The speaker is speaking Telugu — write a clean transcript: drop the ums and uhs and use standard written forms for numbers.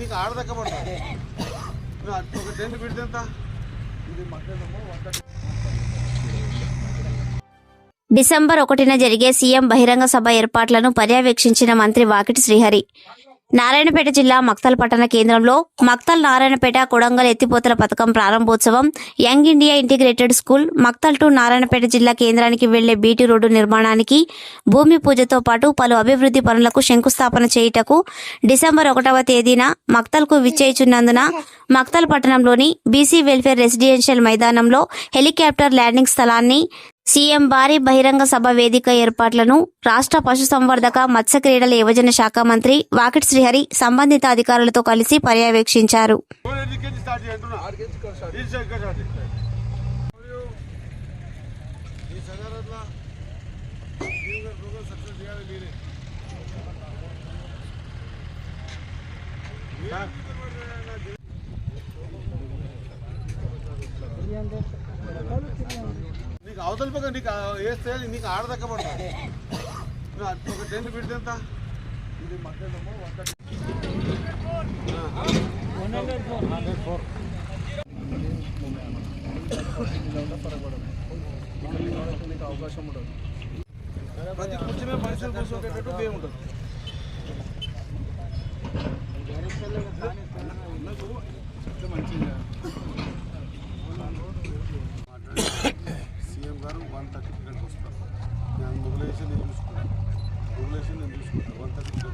నీకు ఆడదక్కబడతా ఒక టెంట్ పెడితే ఎంత డిసెంబర్ 1న జరిగే సీఎం బహిరంగ సభ ఏర్పాట్లను పర్యవేక్షించిన మంత్రి వాకిటి శ్రీహరి నారాయణపేట జిల్లా మక్తల్ పట్టణ కేంద్రంలో మక్తల్ నారాయణపేట కొడంగల్ ఎత్తిపోతల పథకం ప్రారంభోత్సవం, young India integrated school, Maktal to Narayanpet జిల్లా కేంద్రానికి వెళ్లే బీటీ రోడ్డు నిర్మాణానికి భూమి పూజతో పాటు పలు అభివృద్ధి పనులకు శంకుస్థాపన చేయుటకు డిసెంబర్ 1వ తేదీన మక్తల్కు విచ్చేయుచున్నందున మక్తల్ పట్టణంలోని బీసీ వెల్ఫేర్ రెసిడెన్షియల్ మైదానంలో హెలికాప్టర్ ల్యాండింగ్ స్థలాన్ని సీఎం భారీ బహిరంగ సభ వేదిక ఏర్పాట్లను రాష్ట్ర పశుసంవర్ధక మత్స్య క్రీడల యువజన శాఖ మంత్రి వాకిటి శ్రీహరి సంబంధిత అధికారులతో కలిసి పర్యవేక్షించారు. నీకు అవతల పక్క నీకు వేస్తే నీకు ఆడదక్కబడతా ఒక టెంట్ పెడితే ఎంత అవకాశం ఉంటుంది. ప్రతి కూర్చునే మనుషులు కూర్చోకేటట్టు బియ్యం ఉంటుంది. మంచిగా సీఎం గారు 130 వస్తారు. నేను మొబిలైజేషన్ నేను చూసుకుంటాను. 130